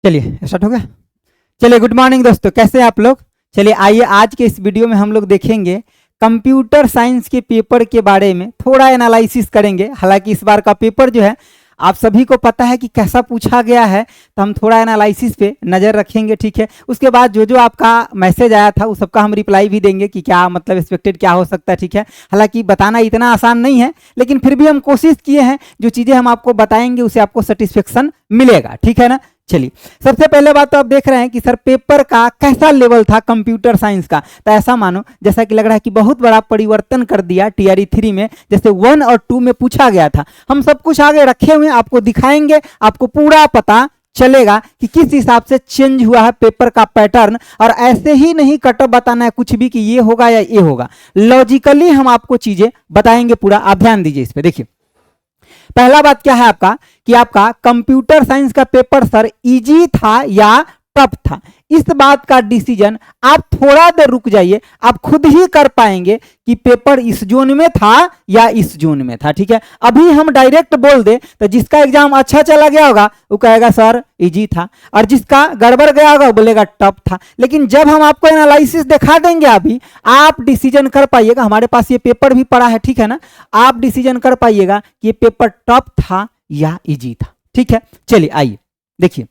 चलिए स्टार्ट हो गया। चलिए गुड मॉर्निंग दोस्तों, कैसे हैं आप लोग। चलिए आइए आज के इस वीडियो में हम लोग देखेंगे कंप्यूटर साइंस के पेपर के बारे में, थोड़ा एनालिसिस करेंगे। हालांकि इस बार का पेपर जो है आप सभी को पता है कि कैसा पूछा गया है, तो हम थोड़ा एनालिसिस पे नज़र रखेंगे, ठीक है। उसके बाद जो जो आपका मैसेज आया था उस सबका हम रिप्लाई भी देंगे कि क्या मतलब एक्सपेक्टेड क्या हो सकता है, ठीक है। हालांकि बताना इतना आसान नहीं है, लेकिन फिर भी हम कोशिश किए हैं, जो चीज़ें हम आपको बताएंगे उसे आपको सेटिस्फेक्शन मिलेगा, ठीक है ना। चलिए सबसे पहले बात तो आप देख रहे हैं कि सर पेपर का कैसा लेवल था कंप्यूटर साइंस का। तो ऐसा मानो जैसा कि लग रहा है कि बहुत बड़ा परिवर्तन कर दिया टीआरई 3 में। जैसे 1 और 2 में पूछा गया था, हम सब कुछ आगे रखे हुए हैं, आपको दिखाएंगे, आपको पूरा पता चलेगा कि किस हिसाब से चेंज हुआ है पेपर का पैटर्न। और ऐसे ही नहीं कटअप बताना है कुछ भी कि ये होगा या ये होगा, लॉजिकली हम आपको चीजें बताएंगे पूरा। आप ध्यान दीजिए इस पे। देखिए पहला बात क्या है आपका कि आपका कंप्यूटर साइंस का पेपर सर इजी था या टफ था। इस बात का डिसीजन आप थोड़ा देर रुक जाइए, आप खुद ही कर पाएंगे कि पेपर इस जोन में था या इस जोन में था, ठीक है। अभी हम डायरेक्ट बोल दे तो जिसका एग्जाम अच्छा चला गया होगा वो कहेगा सर इजी था, और जिसका गड़बड़ गया होगा वो बोलेगा टफ था। लेकिन जब हम आपको एनालिसिस दिखा देंगे अभी, आप डिसीजन कर पाइएगा। हमारे पास ये पेपर भी पड़ा है, ठीक है ना। आप डिसीजन कर पाइएगा कि ये पेपर टफ था या इजी था, ठीक है। चलिए आइए देखिए,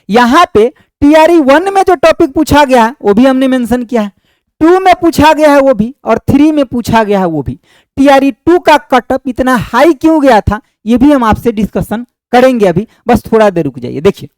यहां पे टीआरई 1 में जो टॉपिक पूछा गया है वो भी हमने मेंशन किया है, 2 में पूछा गया है वो भी, और 3 में पूछा गया है वो भी। टीआरई 2 का कटअप इतना हाई क्यों गया था ये भी हम आपसे डिस्कशन करेंगे अभी, बस थोड़ा देर रुक जाइए। देखिए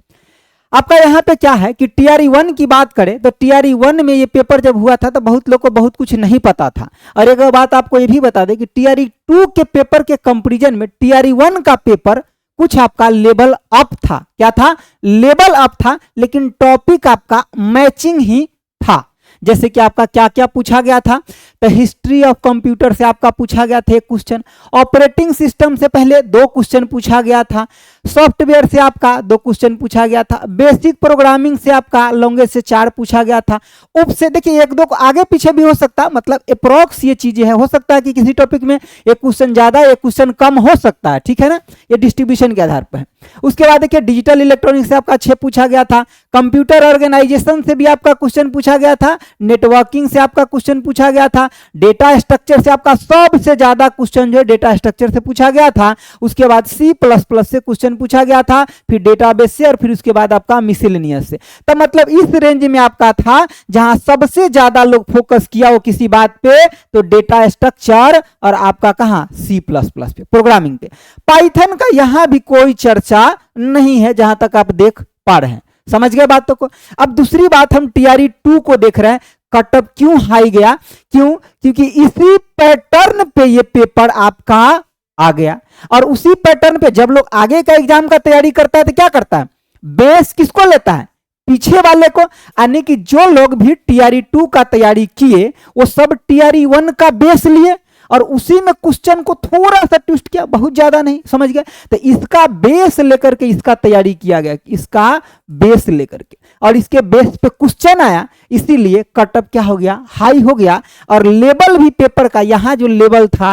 आपका यहाँ पे क्या है कि टीआरई 1 की बात करें तो टीआरई 1 में ये पेपर जब हुआ था तो बहुत लोग को बहुत कुछ नहीं पता था। और एक बात आपको ये भी बता दें कि टीआरई 2 के पेपर के कंपेरिजन में टीआरई 1 का पेपर कुछ आपका लेवल अप था। क्या था? लेवल अप था, लेकिन टॉपिक आपका मैचिंग ही था। जैसे कि आपका क्या क्या पूछा गया था, तो हिस्ट्री ऑफ कंप्यूटर से आपका पूछा गया था एक क्वेश्चन, ऑपरेटिंग सिस्टम से पहले 2 क्वेश्चन पूछा गया था, सॉफ्टवेयर से आपका 2 क्वेश्चन पूछा गया था, बेसिक प्रोग्रामिंग से आपका लॉन्गेस्ट से 4 पूछा गया था, उप से देखिए 1-2 आगे पीछे भी हो सकता, मतलब अप्रोक्स ये चीजें है। हो सकता है कि किसी टॉपिक में एक क्वेश्चन ज्यादा एक क्वेश्चन कम हो सकता है, ठीक है ना, ये डिस्ट्रीब्यूशन के आधार पर है। उसके बाद देखिए डिजिटल इलेक्ट्रॉनिक्स से आपका 6 पूछा गया था, कंप्यूटर ऑर्गेनाइजेशन से भी आपका क्वेश्चन पूछा गया था, नेटवर्किंग से आपका क्वेश्चन पूछा गया था, डेटा स्ट्रक्चर से आपका सबसे ज्यादा क्वेश्चन जो है डेटा स्ट्रक्चर से पूछा गया था। उसके बाद C++ से क्वेश्चन पूछा गया था, फिर डेटाबेस से, और फिर उसके बाद आपका मिसलेनियस से। तो मतलब इस रेंज में आपका था जहां सबसे ज्यादा लोग फोकस किया वो किसी बात पे, तो डेटा स्ट्रक्चर और आपका कहां C++ पे, प्रोग्रामिंग पे। पाइथन का यहां भी कोई चर्चा नहीं है जहां तक आप देख पा रहे हैं। समझ गए बातों को। अब दूसरी बात हम टीआरई 2 को देख रहे हैं, कटअप क्यों हाई गया, क्यों? क्योंकि इसी पैटर्न पे ये पेपर आपका आ गया, और उसी पैटर्न पे जब लोग आगे का एग्जाम का तैयारी करता है तो क्या करता है, बेस किसको लेता है, पीछे वाले को। यानी कि जो लोग भी टीआरई 2 का तैयारी किए वो सब टीआरई 1 का बेस लिए, और उसी में क्वेश्चन को थोड़ा सा ट्विस्ट किया, बहुत ज्यादा नहीं, समझ गए। तो इसका बेस लेकर के इसका तैयारी किया गया, इसका बेस लेकर के, और इसके बेस पे क्वेश्चन आया, इसीलिए कटअप क्या हो गया, हाई हो गया। और लेवल भी पेपर का, यहां जो लेवल था,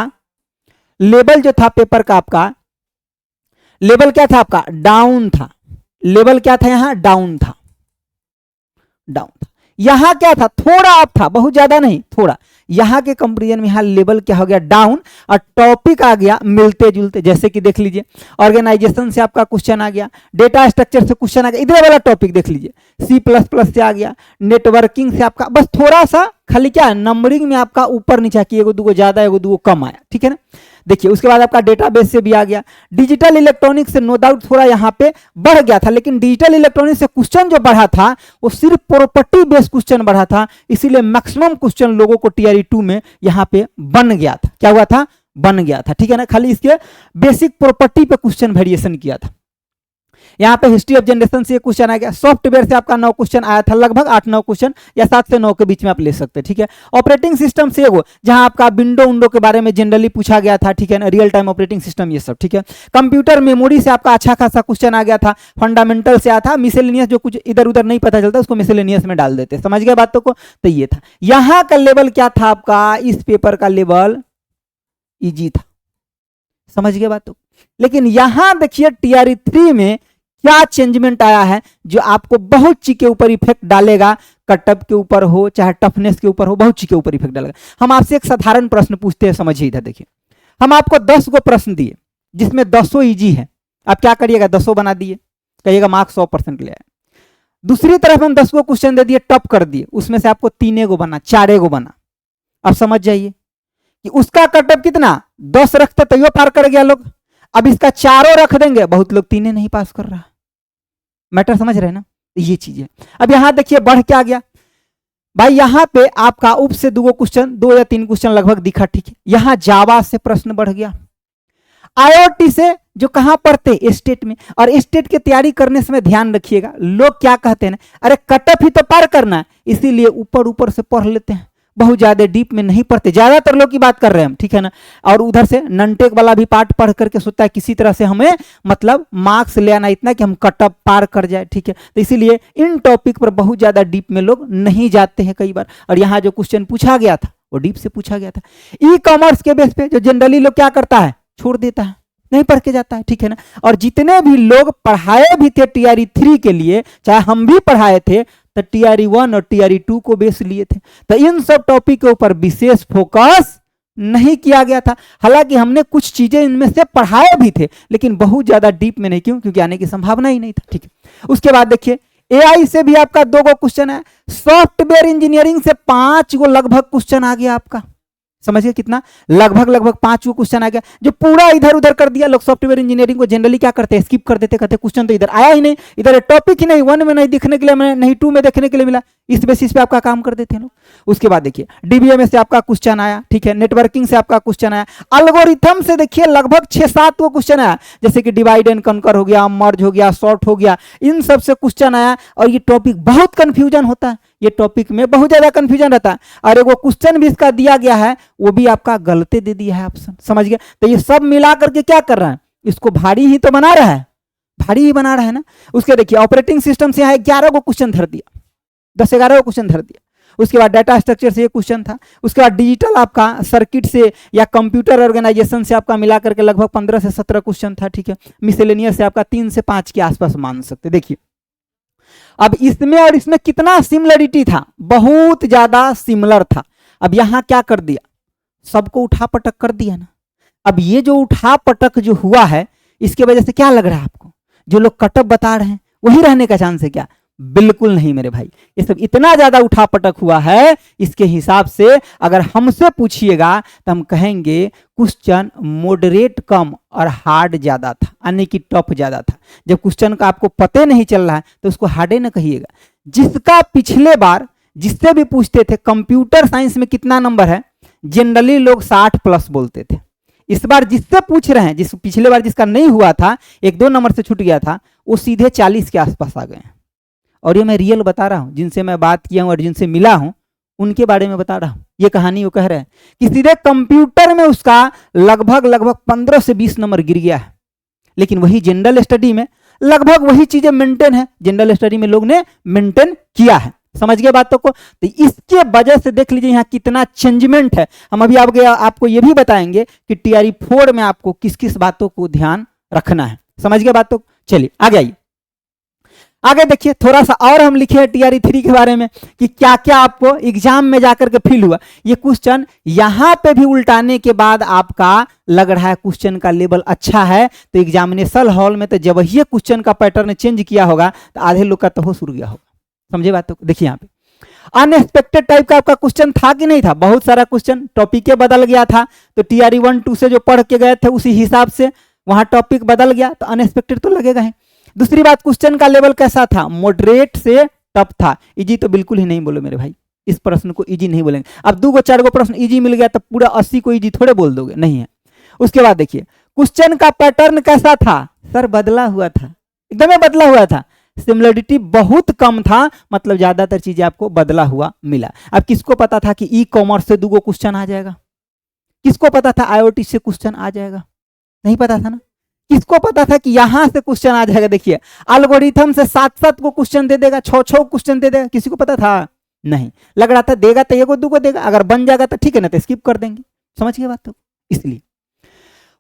लेवल जो था पेपर का आपका, लेवल क्या था आपका, डाउन था। लेवल क्या था यहां, डाउन था, डाउन था। यहां क्या था, थोड़ा अप था, बहुत ज्यादा नहीं, थोड़ा। यहां के कंपेरिजन में यहां लेवल क्या हो गया, डाउन, और टॉपिक आ गया मिलते जुलते। जैसे कि देख लीजिए ऑर्गेनाइजेशन से आपका क्वेश्चन आ गया, डेटा स्ट्रक्चर से क्वेश्चन आ गया, इधर वाला टॉपिक देख लीजिए C++ से आ गया, नेटवर्किंग से आपका बस थोड़ा सा खाली क्या नंबरिंग में आपका ऊपर नीचे कि 1-2 ज्यादा 1-2 कम आया, ठीक है ना। देखिए उसके बाद आपका डेटाबेस से भी आ गया, डिजिटल इलेक्ट्रॉनिक्स से नो डाउट थोड़ा यहाँ पे बढ़ गया था, लेकिन डिजिटल इलेक्ट्रॉनिक्स से क्वेश्चन जो बढ़ा था वो सिर्फ प्रॉपर्टी बेस्ड क्वेश्चन बढ़ा था, इसीलिए मैक्सिमम क्वेश्चन लोगों को टीआरई 2 में यहाँ पे बन गया था। क्या हुआ था, बन गया था, ठीक है ना। खाली इसके बेसिक प्रॉपर्टी पे क्वेश्चन वेरिएशन किया था। यहाँ पे हिस्ट्री ऑफ जनरेशन से क्वेश्चन आ गया, सॉफ्टवेयर से आपका 9 क्वेश्चन आया था, लगभग 8-9 क्वेश्चन, या 7 से 9 के बीच में आप ले सकते हैं, ठीक है। ऑपरेटिंग सिस्टम से वो जहां आपका विंडो के बारे में जनरली पूछा गया था, ठीक है ना, रियल टाइम ऑपरेटिंग सिस्टम ये सब, ठीक है। कंप्यूटर मेमोरी से आपका अच्छा खासा क्वेश्चन आ गया था, फंडामेंटल से आया था, मिसलेनियस जो कुछ इधर उधर नहीं पता चलता उसको मिसलेनियस में डाल देते, समझ गए बातों को। तो ये था, यहाँ का लेवल क्या था आपका, इस पेपर का लेवल इजी था, समझ गए बातों। लेकिन यहां देखिए टीआरई 3 में क्या चेंजमेंट आया है जो आपको बहुत चीज के ऊपर इफेक्ट डालेगा, कटअप के ऊपर हो चाहे टफनेस के ऊपर हो, बहुत चीज के ऊपर इफेक्ट डालेगा। हम आपसे एक साधारण प्रश्न पूछते हैं, समझिए इधर देखिए। हम आपको 10 गो प्रश्न दिए जिसमें 10 इजी है, आप क्या करिएगा 10 बना दिए, कहिएगा मार्क्स 100% ले आए। दूसरी तरफ हम 10 गो क्वेश्चन दे दिए, टप कर दिए, उसमें से आपको 3 गो बना, 4 गो बना। अब समझ जाइए कि उसका कटअप कितना 10 रखते तो यो पार कर गया लोग, अब इसका 4 रख देंगे, बहुत लोग 3 नहीं पास कर रहा। मैटर समझ रहे हैं ना, ये चीज है। अब यहां देखिए बढ़ क्या गया भाई, यहां पे आपका उप से 2 क्वेश्चन, 2 या 3 क्वेश्चन लगभग दिखा, ठीक है। यहां जावा से प्रश्न बढ़ गया, आईओटी से जो कहां पढ़ते स्टेट में, और स्टेट की तैयारी करने समय ध्यान रखिएगा, लोग क्या कहते हैं ना, अरे कटअप ही तो पार करना है, इसीलिए ऊपर ऊपर से पढ़ लेते हैं, बहुत ज्यादा डीप में नहीं पढ़ते, ज्यादातर लोग की बात कर रहे हैं हम, ठीक है ना। और उधर से ननटेक वाला भी पार्ट पढ़ करके सोचता है किसी तरह से हमें मतलब मार्क्स ले आना इतना कि हम कटअप पार कर जाए, ठीक है। तो इसीलिए इन टॉपिक पर बहुत ज्यादा डीप में लोग नहीं जाते हैं कई बार। और यहाँ जो क्वेश्चन पूछा गया था वो डीप से पूछा गया था। ई कॉमर्स के बेस पे जो जनरली लोग क्या करता है, छोड़ देता है, नहीं पढ़ के जाता है, ठीक है ना। और जितने भी लोग पढ़ाए भी थे टीआरई 3 के लिए, चाहे हम भी पढ़ाए थे, तो टीआरई 1 और टीआरई 2 को बेस लिए थे, तो इन सब टॉपिक के ऊपर विशेष फोकस नहीं किया गया था। हालांकि हमने कुछ चीजें इनमें से पढ़ाए भी थे, लेकिन बहुत ज्यादा डीप में नहीं, क्यों, क्योंकि आने की संभावना ही नहीं था, ठीक है। उसके बाद देखिए एआई से भी आपका 2 क्वेश्चन है, सॉफ्टवेयर इंजीनियरिंग से 5 लगभग क्वेश्चन आ गया आपका, समझिए कितना, लगभग 5 क्वेश्चन आ गया, जो पूरा इधर उधर कर दिया। लोग सॉफ्टवेयर इंजीनियरिंग को जनरली क्या करते हैं, स्किप कर देते, कहते क्वेश्चन तो इधर आया ही नहीं, इधर टॉपिक ही नहीं, 1 में नहीं दिखने के लिए, नहीं 2 में देखने के लिए मिला, इस बेसिस पे आपका काम कर देते हैं लोग। उसके बाद देखिए डीबीएमएस से आपका क्वेश्चन आया, ठीक है, नेटवर्किंग से आपका क्वेश्चन आया, एल्गोरिथम से देखिए लगभग 6-7 क्वेश्चन आया, जैसे कि डिवाइड एंड कनकर हो गया, मर्ज हो गया, सॉर्ट हो गया, इन सब से क्वेश्चन आया। और ये टॉपिक बहुत कंफ्यूजन होता है, ये टॉपिक में बहुत ज्यादा कंफ्यूजन रहता है, और एक वो क्वेश्चन भी इसका दिया गया है वो भी आपका गलती दे दिया है ऑप्शन, समझ गए। तो ये सब मिला करके क्या कर रहा है, इसको भारी ही तो बना रहा है, भारी ही बना रहा है ना। उसके देखिए ऑपरेटिंग सिस्टम से यहाँ 11 को क्वेश्चन धर दिया, 10-11 को क्वेश्चन धर दिया। उसके बाद डाटा स्ट्रक्चर से ये क्वेश्चन था। उसके बाद डिजिटल आपका सर्किट से या कंप्यूटर ऑर्गेनाइजेशन से आपका मिला करके लगभग 15 से 17 क्वेश्चन था, ठीक है। मिसेलेनियस से आपका 3 से 5 के आसपास मान सकते। देखिए अब इसमें और इसमें कितना सिमिलरिटी था, बहुत ज्यादा सिमिलर था। अब यहां क्या कर दिया, सबको उठा पटक कर दिया ना। अब ये जो उठा पटक जो हुआ है, इसके वजह से क्या लग रहा है आपको, जो लोग कटअप बता रहे हैं वही रहने का चांस है क्या, बिल्कुल नहीं मेरे भाई। ये सब इतना ज्यादा उठा पटक हुआ है, इसके हिसाब से अगर हमसे पूछिएगा तो हम कहेंगे क्वेश्चन मॉडरेट कम और हार्ड ज्यादा था, यानी कि टफ ज्यादा था। जब क्वेश्चन का आपको पते नहीं चल रहा है तो उसको हार्डे ना कहिएगा। जिसका पिछले बार जिससे भी पूछते थे कंप्यूटर साइंस में कितना नंबर है, जनरली लोग 60+ बोलते थे। इस बार जिससे पूछ रहे हैं, जिस पिछले बार जिसका नहीं हुआ था, 1-2 नंबर से छूट गया था, वो सीधे 40 के आसपास आ गए हैं। और ये मैं रियल बता रहा हूं, जिनसे मैं बात किया हूं और जिनसे मिला हूं उनके बारे में बता रहा हूं। ये कहानी वो कह रहे हैं कि सीधे कंप्यूटर में उसका लगभग 15 से 20 नंबर गिर गया है। लेकिन वही जनरल स्टडी में लगभग वही चीजें मेंटेन है, जनरल स्टडी में लोग ने मेंटेन किया है। समझ गए बातों को। तो इसके वजह से देख लीजिए यहाँ कितना चेंजमेंट है। हम अभी आपको ये भी बताएंगे कि टीआरई 4 में आपको किस किस बातों को ध्यान रखना है। समझ गए बातों को। चलिए आगे आइए, आगे देखिए थोड़ा सा और हम लिखे हैं टीआरई 3 के बारे में कि क्या क्या आपको एग्जाम में जाकर के फील हुआ। ये क्वेश्चन यहां पे भी उल्टाने के बाद आपका लग रहा है क्वेश्चन का लेवल अच्छा है, तो एग्जामिनेशन हॉल में तो जब ये क्वेश्चन का पैटर्न चेंज किया होगा तो आधे लोग का तो होश उड़ गया होगा। समझे बात तो। देखिए यहाँ पे अनएक्सपेक्टेड टाइप का आपका क्वेश्चन था कि नहीं था, बहुत सारा क्वेश्चन टॉपिक बदल गया था। तो टीआरई 1-2 से जो पढ़ के गए थे उसी हिसाब से वहां टॉपिक बदल गया, तो अनएक्सपेक्टेड तो लगेगा है। दूसरी बात, क्वेश्चन का लेवल कैसा था, मॉडरेट से टफ था। इजी तो बिल्कुल ही नहीं बोलो मेरे भाई, इस प्रश्न को इजी नहीं बोलेंगे। अब 2-4 प्रश्न इजी मिल गया तो पूरा 80 को इजी थोड़े बोल दोगे, नहीं है। उसके बाद देखिए क्वेश्चन का पैटर्न कैसा था, सर बदला हुआ था, एकदम बदला हुआ था। सिमिलरिटी बहुत कम था, मतलब ज्यादातर चीजें आपको बदला हुआ मिला। अब किसको पता था कि ई कॉमर्स से 2 क्वेश्चन आ जाएगा, किसको पता था आईओटी से क्वेश्चन आ जाएगा, नहीं पता था ना। किसको पता था कि यहां से क्वेश्चन आ जाएगा। देखिए एल्गोरिथम से 7-7 को क्वेश्चन दे देगा, 6-6 क्वेश्चन दे देगा, किसी को पता था नहीं। लग रहा था देगा तो 1-2 को देगा, अगर बन जाएगा तो ठीक है, ना तो स्किप कर देंगे। समझ गए बात तो। इसलिए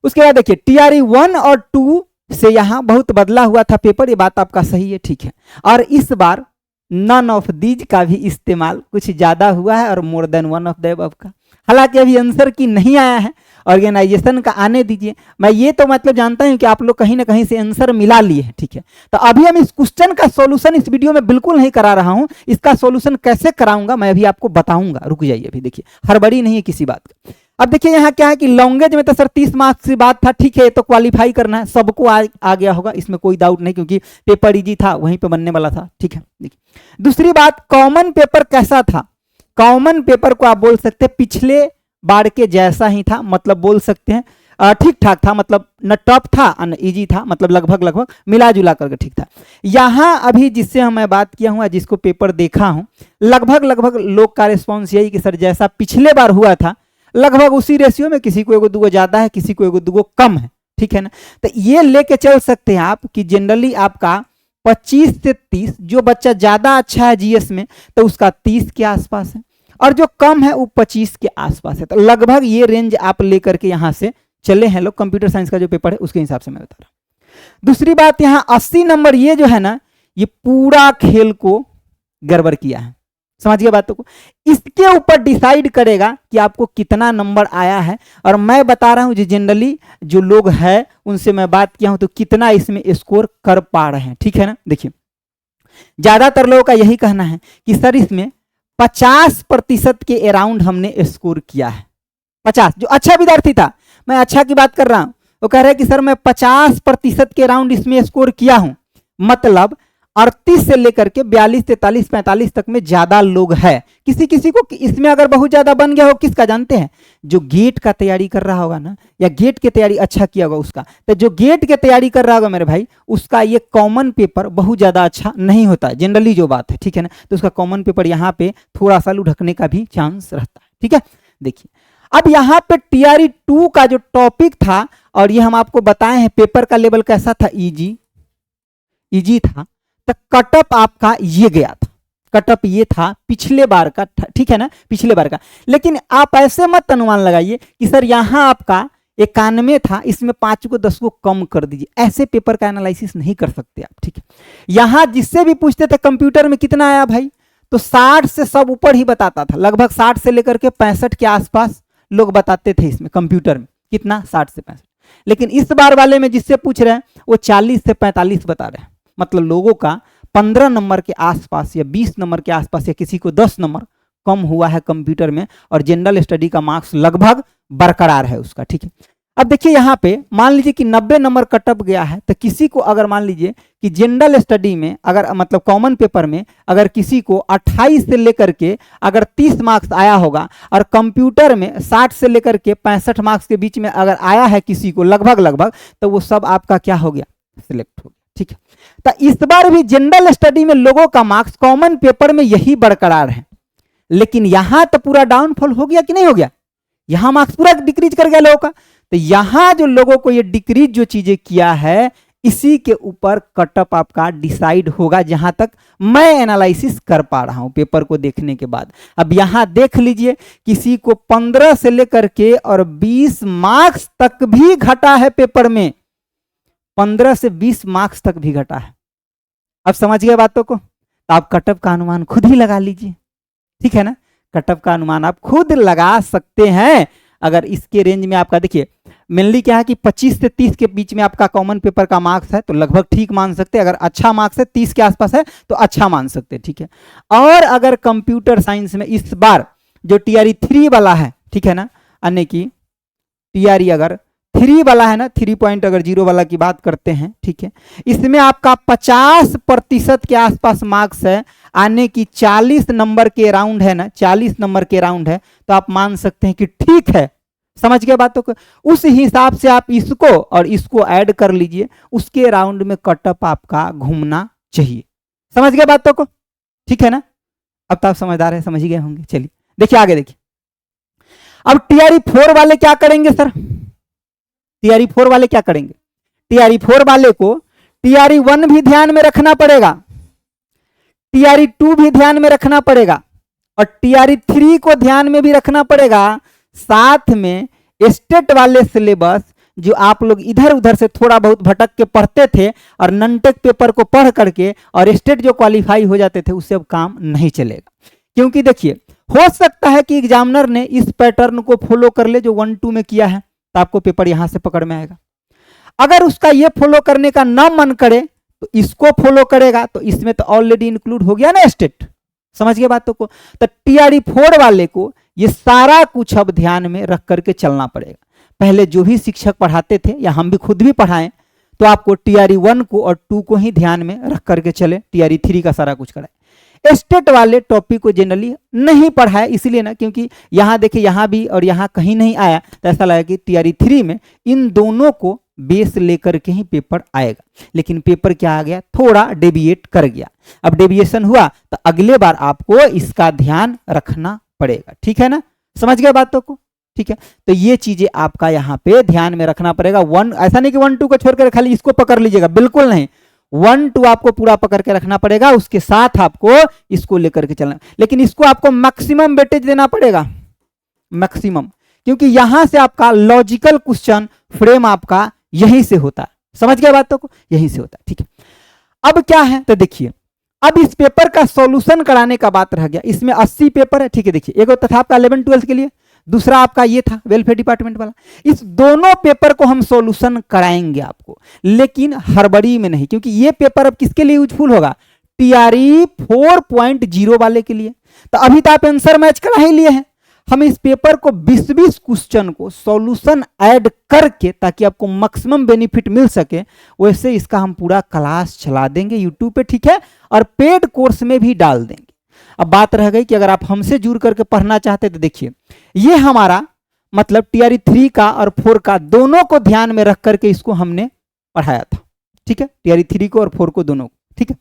उसके बाद देखिए टीआरई 1 और 2 से यहाँ बहुत बदला हुआ था पेपर, ये बात आपका सही है, ठीक है। और इस बार नन ऑफ दीज का भी इस्तेमाल कुछ ज़्यादा हुआ है और more than one of the above का। हालांकि अभी आंसर की नहीं आया है, ऑर्गेनाइजेशन का आने दीजिए। मैं ये तो मतलब जानता हूँ कि आप लोग कहीं ना कहीं से आंसर मिला लिए हैं, ठीक है। तो अभी हम इस क्वेश्चन का सॉल्यूशन इस वीडियो में बिल्कुल नहीं करा रहा हूँ, इसका सॉल्यूशन कैसे कराऊंगा मैं अभी आपको बताऊंगा, रुक जाइए अभी, देखिए हड़बड़ी नहीं है किसी बात का। अब देखिए यहाँ क्या है कि लॉन्गेज में तो सर 30 मार्क्स की बात था, ठीक है, तो क्वालिफाई करना है, सबको आ गया होगा, इसमें कोई डाउट नहीं, क्योंकि पेपर इजी था, वहीं पे बनने वाला था, ठीक है। देखिए दूसरी बात, कॉमन पेपर कैसा था? कॉमन पेपर को आप बोल सकते हैं पिछले बार के जैसा ही था, मतलब बोल सकते हैं ठीक ठाक था, मतलब न टफ था न इजी था, मतलब लगभग मिला जुला करके ठीक था। यहाँ अभी जिससे मैं बात किया हूँ, जिसको पेपर देखा हूँ, लगभग लोग का रिस्पॉन्स यही कि सर जैसा पिछले बार हुआ था लगभग उसी रेशियो में, किसी को एगो दूगो ज्यादा है, किसी को एगो दूगो कम है, ठीक है ना। तो ये लेके चल सकते हैं आप कि जनरली आपका 25 से 30, जो बच्चा ज्यादा अच्छा है जीएस में तो उसका 30 के आसपास है, और जो कम है वो 25 के आसपास है। तो लगभग ये रेंज आप लेकर के यहाँ से चले हैं लोग, कंप्यूटर साइंस का जो पेपर है उसके हिसाब से मैं बता रहा हूँ। दूसरी बात, यहाँ 80 नंबर ये जो है ना, ये पूरा खेल को गड़बड़ किया है, समझ गए बातों को। इसके ऊपर डिसाइड करेगा कि आपको कितना नंबर आया है, और मैं बता रहा हूं जो जनरली जो लोग हैं उनसे मैं बात किया हूं तो कितना इसमें स्कोर कर पा रहे हैं, ठीक है ना। देखिए ज्यादातर लोगों का यही कहना है कि सर इसमें 50% के अराउंड हमने स्कोर किया है। 50 जो अच्छा विद्यार्थी था, मैं अच्छा की बात कर रहा हूं, वो कह रहे हैं कि सर मैं 50% के अराउंड इसमें स्कोर किया हूं, मतलब 38 से लेकर के 42, 43, 45 तक में ज्यादा लोग है। किसी किसी को इसमें अगर बहुत ज्यादा बन गया हो, किसका जानते हैं? जो गेट का तैयारी कर रहा होगा ना, या गेट की तैयारी अच्छा किया होगा उसका। तो जो गेट की तैयारी कर रहा होगा मेरे भाई, उसका ये कॉमन पेपर बहुत ज्यादा अच्छा नहीं होता है, जनरली जो बात है, ठीक है ना। तो उसका कॉमन पेपर यहाँ पे थोड़ा सा लुढ़कने का भी चांस रहता है, ठीक है। देखिए अब यहाँ पे टीआरई 2 का जो टॉपिक था, और ये हम आपको बताए हैं पेपर का लेवल कैसा था, इजी था। तो कटअप आपका ये गया था, कटअप ये था पिछले बार का, ठीक है ना, पिछले बार का। लेकिन आप ऐसे मत अनुमान लगाइए कि सर यहाँ आपका 91 था, इसमें 5 को 10 को कम कर दीजिए, ऐसे पेपर का एनालिसिस नहीं कर सकते आप, ठीक है। यहाँ जिससे भी पूछते थे कंप्यूटर में कितना आया भाई, तो 60 से सब ऊपर ही बताता था, लगभग 60 से लेकर के 65 के आसपास लोग बताते थे इसमें कंप्यूटर में, कितना 60 से 65। लेकिन इस बार वाले में जिससे पूछ रहे हैं वो 40 से 45 बता रहे हैं, मतलब लोगों का 15 नंबर के आसपास या 20 नंबर के आसपास या किसी को 10 नंबर कम हुआ है कंप्यूटर में, और जनरल स्टडी का मार्क्स लगभग बरकरार है उसका, ठीक है। अब देखिए यहाँ पे मान लीजिए कि 90 नंबर कटअप गया है, तो किसी को अगर मान लीजिए कि जनरल स्टडी में अगर मतलब कॉमन पेपर में अगर किसी को 28 से लेकर के अगर 30 मार्क्स आया होगा, और कंप्यूटर में 60 से लेकर के 65 मार्क्स के बीच में अगर आया है किसी को लगभग, तो वो सब आपका क्या हो गया, सिलेक्ट हो गया, ठीक है। तो इस बार भी जनरल स्टडी में लोगों का मार्क्स कॉमन पेपर में यही बरकरार है, लेकिन यहां तो पूरा डाउनफॉल हो गया कि नहीं हो गया, यहां मार्क्स पूरा डिक्रीज कर गया लोगों का। तो यहां जो लोगों को ये डिक्रीज जो चीजें किया है, इसी के ऊपर कटअप आपका डिसाइड होगा, जहां तक मैं एनालिसिस कर पा रहा हूं पेपर को देखने के बाद। अब यहां देख लीजिए किसी को 15 से लेकर के और 20 मार्क्स तक भी घटा है पेपर में, 15 से 20 मार्क्स तक भी घटा है। अब समझ गए बातों को, तो आप कटअप का अनुमान खुद ही लगा लीजिए, ठीक है ना। कटअप का अनुमान आप खुद लगा सकते हैं। अगर इसके रेंज में आपका देखिए मेनली क्या है कि 25 से 30 के बीच में आपका कॉमन पेपर का मार्क्स है, तो लगभग ठीक मान सकते हैं। अगर अच्छा मार्क्स है 30 के आसपास है तो अच्छा मान सकते हैं, ठीक है। और अगर कंप्यूटर साइंस में इस बार जो टीआरई 3 वाला है, ठीक है ना, यानी कि टीआरई अगर 3 वाला है ना, 3.0 वाला की बात करते हैं, ठीक है, इसमें आपका 50% के आसपास मार्क्स है, आने की 40 नंबर के राउंड है ना, 40 नंबर के राउंड है, तो आप मान सकते हैं कि ठीक है। समझ गए बातों को, उस हिसाब से आप इसको और इसको ऐड कर लीजिए, उसके राउंड में कटअप आपका घूमना चाहिए। समझ गए बातों को, ठीक है ना। अब तो आप समझदार है, समझ गए होंगे। चलिए देखिए आगे देखिए, अब टीआरई 4 वाले क्या करेंगे सर, टीआरई 4 वाले क्या करेंगे, टीआरई 4 वाले को टीआरई 1 भी ध्यान में रखना पड़ेगा, टीआरई 2 भी ध्यान में रखना पड़ेगा, और टीआरई 3 को ध्यान में भी रखना पड़ेगा। साथ में स्टेट वाले सिलेबस जो आप लोग इधर उधर से थोड़ा बहुत भटक के पढ़ते थे और ननटेक पेपर को पढ़ करके और स्टेट जो क्वालिफाई हो जाते थे, उससे अब काम नहीं चलेगा। क्योंकि देखिए, हो सकता है कि एग्जामिनर ने इस पैटर्न को फॉलो कर ले जो 1-2 में किया है, तो आपको पेपर यहां से पकड़ में आएगा। अगर उसका ये फॉलो करने का ना मन करे तो इसको फॉलो करेगा, तो इसमें तो ऑलरेडी इंक्लूड हो गया ना स्टेट। समझ गए बातों को? तो TRE 4 वाले को ये सारा कुछ अब ध्यान में रख करके चलना पड़ेगा। पहले जो भी शिक्षक पढ़ाते थे या हम भी खुद भी पढ़ाएं, तो आपको TRE 1 को और 2 को ही ध्यान में रख करके चले, TRE 3 का सारा कुछ कराए। स्टेट वाले टॉपिक को जनरली नहीं पढ़ाए, इसलिए ना, क्योंकि यहाँ देखिए, यहाँ भी और यहाँ कहीं नहीं आया, तो ऐसा लगा कि TRE 3 में इन दोनों को बेस लेकर के ही पेपर आएगा। लेकिन पेपर क्या आ गया, थोड़ा डेविएट कर गया। अब डेविएशन हुआ तो अगले बार आपको इसका ध्यान रखना पड़ेगा। ठीक है ना, समझ गए बातों को? ठीक है, तो ये चीजें आपका यहाँ पे ध्यान में रखना पड़ेगा। ऐसा नहीं कि 1-2 को छोड़कर खाली इसको पकड़ लीजिएगा, बिल्कुल नहीं। 1-2 आपको पूरा पकड़ के रखना पड़ेगा, उसके साथ आपको इसको लेकर के चलना। लेकिन इसको आपको मैक्सिमम वेटेज देना पड़ेगा, मैक्सिमम, क्योंकि यहां से आपका लॉजिकल क्वेश्चन फ्रेम आपका यहीं से होता है। समझ गए बातों को? यहीं से होता है। ठीक है, अब क्या है तो देखिए, अब इस पेपर का सॉल्यूशन कराने का बात रह गया। इसमें 80 पेपर है। ठीक है, देखिए, एक था आपका 11-12 के लिए, दूसरा आपका ये था वेलफेयर डिपार्टमेंट वाला। इस दोनों पेपर को हम सॉल्यूशन कराएंगे आपको, लेकिन हड़बड़ी में नहीं, क्योंकि ये पेपर अब किसके लिए यूजफुल होगा, TRE 4.0 वाले के लिए। तो अभी तो आप आंसर मैच करा ही लिए हैं, हम इस पेपर को 20-20 क्वेश्चन को सॉल्यूशन ऐड करके, ताकि आपको मैक्सिमम बेनिफिट मिल सके, वैसे इसका हम पूरा क्लास चला देंगे यूट्यूब पे। ठीक है, और पेड कोर्स में भी डाल देंगे। अब बात रह गई कि अगर आप हमसे जुड़ करके पढ़ना चाहते तो देखिए, ये हमारा मतलब TRE 3 का और 4 का दोनों को ध्यान में रख करके इसको हमने पढ़ाया था। ठीक है, TRE 3 को और 4 को दोनों को। ठीक है,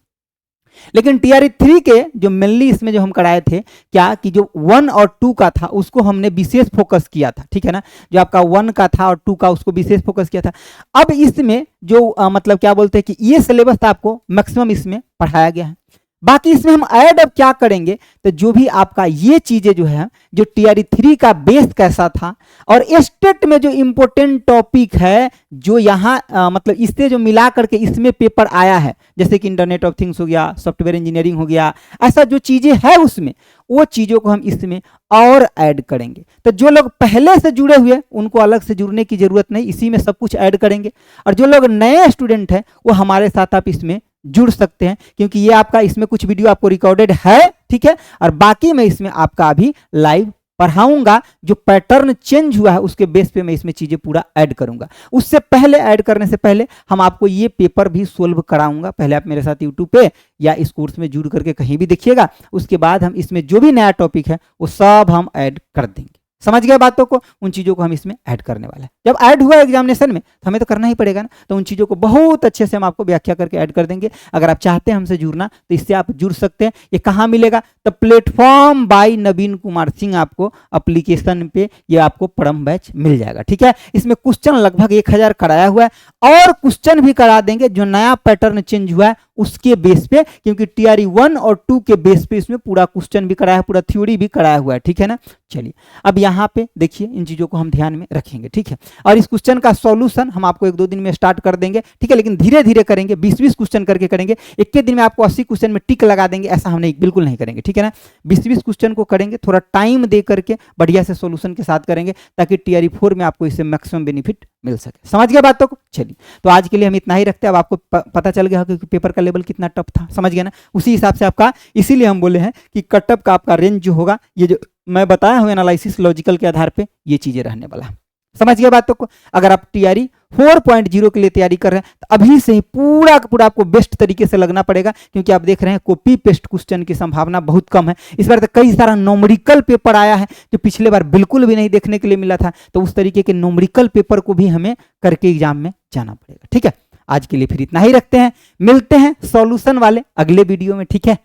लेकिन TRE 3 के जो मेनली इसमें जो हम कराए थे क्या, कि जो 1 और 2 का था उसको हमने विशेष फोकस किया था। ठीक है ना, जो आपका 1 का था और 2 का उसको विशेष फोकस किया था। अब इसमें जो मतलब क्या बोलते हैं कि ये सिलेबस था, आपको मैक्सिमम इसमें पढ़ाया गया है। बाकी इसमें हम ऐड अब क्या करेंगे, तो जो भी आपका ये चीजें जो है, जो TRE 3 का बेस कैसा था और स्टेट में जो इंपॉर्टेंट टॉपिक है, जो यहाँ मतलब इससे जो मिला करके इसमें पेपर आया है, जैसे कि इंटरनेट ऑफ थिंग्स हो गया, सॉफ्टवेयर इंजीनियरिंग हो गया, ऐसा जो चीजें है उसमें, वो चीजों को हम इसमें और ऐड करेंगे। तो जो लोग पहले से जुड़े हुए उनको अलग से जुड़ने की जरूरत नहीं, इसी में सब कुछ ऐड करेंगे। और जो लोग नए स्टूडेंट हैं वो हमारे साथ आप इसमें जुड़ सकते हैं, क्योंकि ये आपका इसमें कुछ वीडियो आपको रिकॉर्डेड है। ठीक है, और बाकी मैं इसमें आपका अभी लाइव पढ़ाऊंगा। जो पैटर्न चेंज हुआ है उसके बेस पे मैं इसमें चीजें पूरा ऐड करूंगा। उससे पहले, ऐड करने से पहले हम आपको ये पेपर भी सोल्व कराऊंगा। पहले आप मेरे साथ यूट्यूब पे या इस कोर्स में जुड़ करके कहीं भी देखिएगा, उसके बाद हम इसमें जो भी नया टॉपिक है वो सब हम ऐड कर देंगे। समझ गए बातों को? उन चीज़ों को हम इसमें ऐड करने वाले हैं। जब ऐड हुआ एग्जामिनेशन में तो हमें तो करना ही पड़ेगा ना, तो उन चीज़ों को बहुत अच्छे से हम आपको व्याख्या करके ऐड कर देंगे। अगर आप चाहते हैं हमसे जुड़ना तो इससे आप जुड़ सकते हैं। ये कहाँ मिलेगा, तो प्लेटफॉर्म बाय नवीन कुमार सिंह, आपको एप्लीकेशन पे ये आपको परम बैच मिल जाएगा। ठीक है, इसमें क्वेश्चन लगभग 1000 कराया हुआ है और क्वेश्चन भी करा देंगे जो नया पैटर्न चेंज हुआ है उसके बेस पे, क्योंकि TRE 1 और 2 के बेस पे इसमें पूरा क्वेश्चन भी कराया है, पूरा थ्योरी भी कराया हुआ है। ठीक है ना, चलिए अब यहाँ पे देखिए, इन चीजों को हम ध्यान में रखेंगे। ठीक है, और इस क्वेश्चन का सॉल्यूशन हम आपको 1-2 दिन में स्टार्ट कर देंगे। ठीक है, लेकिन धीरे धीरे करेंगे, 20-20 क्वेश्चन करके करेंगे। एक के दिन में आपको 80 क्वेश्चन में टिक लगा देंगे, ऐसा हम नहीं, बिल्कुल नहीं करेंगे। ठीक है ना, 20-20 क्वेश्चन को करेंगे, थोड़ा टाइम दे करके बढ़िया से सॉल्यूशन के साथ करेंगे, ताकि TRE 4 में आपको इससे मैक्सिमम बेनिफिट मिल सके। समझ गया बातों को? चलिए, तो आज के लिए हम इतना ही रखते हैं। अब आपको पता चल गया कि पेपर का लेवल कितना टफ था, समझ गया ना? उसी हिसाब से आपका, इसीलिए हम बोले हैं कि कटअप का आपका रेंज जो होगा, ये जो मैं बताया हूँ एनालिसिस लॉजिकल के आधार पे, ये चीजें रहने वाला है। समझ गया बातों को? अगर आप TRE 4.0 के लिए तैयारी कर रहे हैं तो अभी से ही पूरा का पूरा आपको बेस्ट तरीके से लगना पड़ेगा, क्योंकि आप देख रहे हैं कॉपी पेस्ट क्वेश्चन की संभावना बहुत कम है। इस बार तो कई सारा न्यूमेरिकल पेपर आया है जो पिछले बार बिल्कुल भी नहीं देखने के लिए मिला था, तो उस तरीके के न्यूमेरिकल पेपर को भी हमें करके एग्जाम में जाना पड़ेगा। ठीक है, आज के लिए फिर इतना ही रखते हैं, मिलते हैं सॉल्यूशन वाले अगले वीडियो में। ठीक है,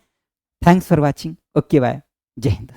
thanks for watching, okay bye, जय हिंद।